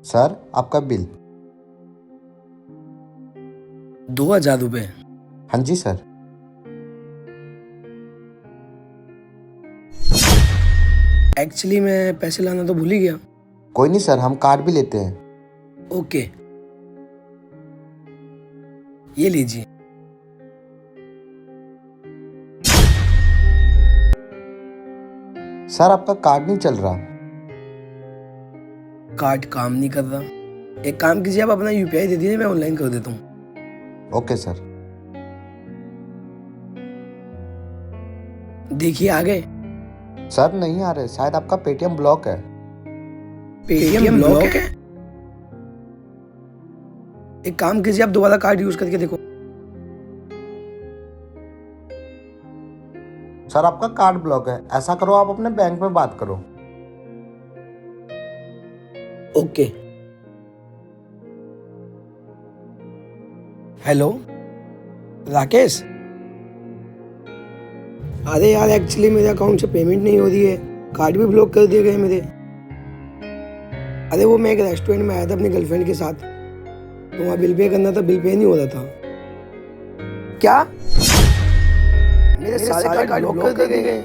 Sir आपका bill. 2,000 रुपये। हाँ जी सर। एक्चुअली मैं पैसे लाना तो भूल ही गया। कोई नहीं सर, हम कार्ड भी लेते हैं। ओके, ये लीजिए। सर आपका कार्ड नहीं चल रहा। कार्ड काम नहीं कर रहा। एक काम कीजिए, आप अपना यूपीआई दे दीजिए, मैं ऑनलाइन कर देता हूँ। Okay sir. देखिए आ गए। सर नहीं आ रहे, शायद आपका पेटीएम ब्लॉक है। पेटीएम ब्लॉक है? एक काम कीजिए, आप दोबारा कार्ड यूज करके देखो। सर आपका कार्ड ब्लॉक है। ऐसा करो, आप अपने बैंक में बात करो। ओके। हेलो राकेश। अरे यार, एक्चुअली मेरे अकाउंट से पेमेंट नहीं हो रही है, कार्ड भी ब्लॉक कर दिए गए मेरे। अरे वो मैं एक रेस्टोरेंट में आया था अपनी गर्लफ्रेंड के साथ, तो वहाँ बिल पे करना था, बिल पे नहीं हो रहा था। क्या मेरे सारे कार्ड ब्लॉक कर दिए गए?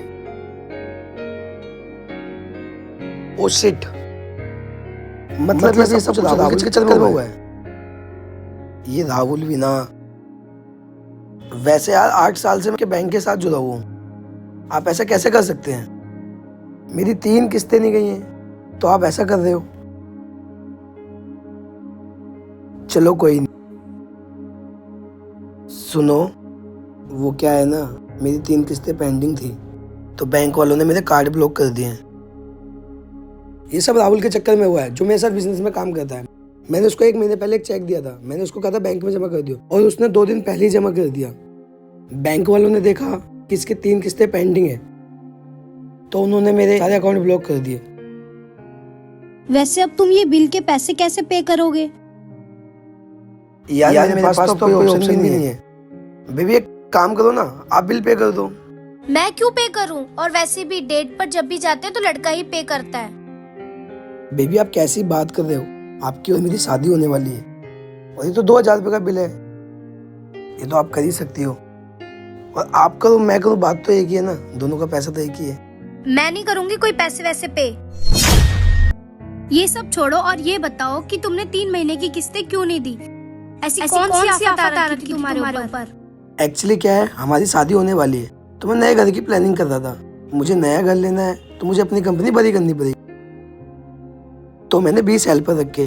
ओ शिट, मतलब ये सब कुछ राहुल के चक्कर में हुआ है। ये राहुल भी ना, वैसे यार 8 साल से मैं बैंक के साथ जुड़ा हुआ हूँ, आप ऐसा कैसे कर सकते हैं? मेरी 3 किस्तें नहीं गई हैं, तो आप ऐसा कर रहे हो। चलो कोई नहीं, सुनो, वो क्या है ना, मेरी 3 किस्तें पेंडिंग थी, तो बैंक वालों ने मेरे कार्ड ब्लॉक कर दिए हैं। ये सब राहुल के चक्कर में हुआ है, जो मेरे साथ बिजनेस में काम करता है। मैंने उसको 1 महीने पहले एक चेक दिया था, मैंने उसको कहा था बैंक में जमा कर दियो, और उसने 2 दिन पहले ही जमा कर दिया। बैंक वालों ने देखा कि इसके 3 किस्तें पेंडिंग है, तो उन्होंने मेरे सारे अकाउंट ब्लॉक कर दिए। वैसे अब तुम ये बिल के पैसे कैसे पे करोगे? यार मेरे पास तो कोई ऑप्शन भी नहीं है। बेबी एक काम करो ना, आप बिल पे कर दो। मैं क्यों पे करूं? और वैसे भी डेट पर जब भी जाते हैं तो लड़का ही पे करता है। बेबी आप कैसी बात कर रहे हो, आपकी और मेरी शादी होने वाली है, और ये तो 2,000 रुपये का बिल है, ये तो आप कर ही सकती हो। और आप करो मैं करूँ, बात तो एक ही है ना, दोनों का पैसा तो एक ही है। मैं नहीं करूंगी कोई पैसे वैसे पे। ये सब छोड़ो और ये बताओ कि तुमने 3 महीने की किस्तें क्यों नहीं दी? ऐसी कौन सी आफत आ रखी थी तुम्हारे ऊपर? एक्चुअली क्या है, हमारी शादी होने वाली है, तो मैं नए घर की प्लानिंग कर रहा था। मुझे नया घर लेना है, तो मुझे अपनी कंपनी बड़ी करनी पड़ेगी, तो मैंने 20 हेल्पर रखे।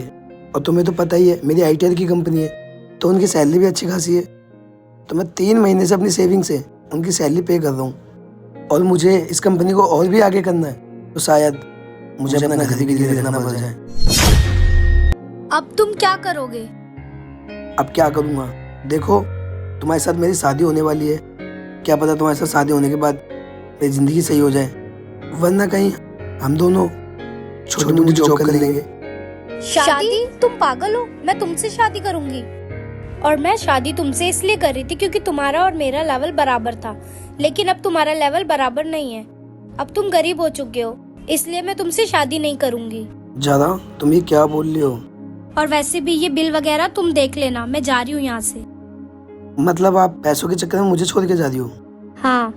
और तुम्हें तो पता ही है मेरी आईटीआर की कंपनी है, तो उनकी सैलरी भी अच्छी खासी है, तो मैं 3 महीने से अपनी सेविंग से उनकी सैलरी पे कर रहा हूँ। और मुझे इस कंपनी को और भी आगे करना है, तो शायद मुझे अपना घर भी गिरवी रखना पड़ जाए। अब तुम क्या करोगे? अब क्या करूँगा, देखो तुम्हारे साथ मेरी शादी होने वाली है, क्या पता तुम्हारे साथ शादी होने के बाद मेरी जिंदगी सही हो जाए, वरना कहीं हम दोनों छोटी मोटी जॉब कर लेंगे। शादी? तुम पागल हो? मैं तुमसे शादी करूंगी। और मैं शादी तुमसे इसलिए कर रही थी क्योंकि तुम्हारा और मेरा लेवल बराबर था, लेकिन अब तुम्हारा लेवल बराबर नहीं है। अब तुम गरीब हो चुके हो, इसलिए मैं तुमसे शादी नहीं करूंगी। ज़्यादा तुम ये क्या बोल रही हो? और वैसे भी ये बिल वगैरह तुम देख लेना, मैं जा रही हूँ यहाँ से। मतलब आप पैसों के चक्कर में मुझे छोड़ के जा रही हो? हाँ।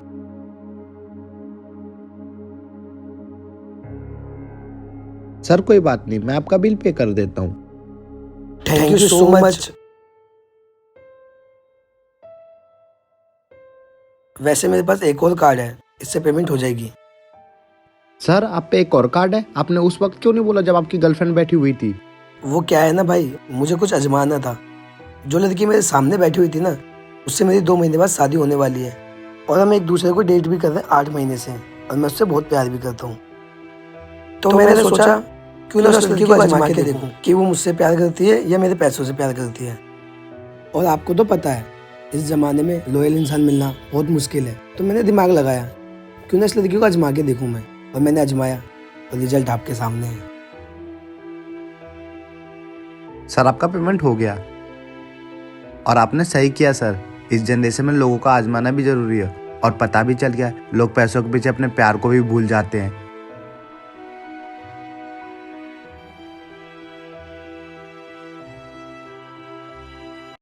सर कोई बात नहीं, मैं आपका बिल पे कर देता हूँ। Thank you so much. वैसे मेरे पास एक और कार्ड है, इससे पेमेंट हो जाएगी। सर आप पे एक और कार्ड है, आपने उस वक्त क्यों नहीं बोला जब आपकी गर्लफ्रेंड बैठी हुई थी? वो क्या है ना भाई, मुझे कुछ आजमाना था। जो लड़की मेरे सामने बैठी हुई थी ना, उससे मेरी 2 महीने बाद शादी होने वाली है, और हम एक दूसरे को डेट भी कर रहे हैं 8 महीने से, और मैं उससे बहुत प्यार भी करता हूँ। तो मैंने सोचा क्यों ना उस लड़की को आजमा के देखूं कि वो मुझसे प्यार करती है या मेरे पैसों से प्यार करती है। और आपको तो पता है इस जमाने में लॉयल इंसान मिलना बहुत मुश्किल है, तो मैंने दिमाग लगाया क्यों ना इस लड़की को आजमा के देखूं मैं, और मैंने आजमाया, और रिजल्ट आपके सामने है। सर आपका पेमेंट हो गया, और आपने सही किया सर। इस जनरेशन में लोगों का आजमाना भी जरूरी है, और पता भी चल गया लोग पैसों के पीछे अपने प्यार को भी भूल जाते हैं।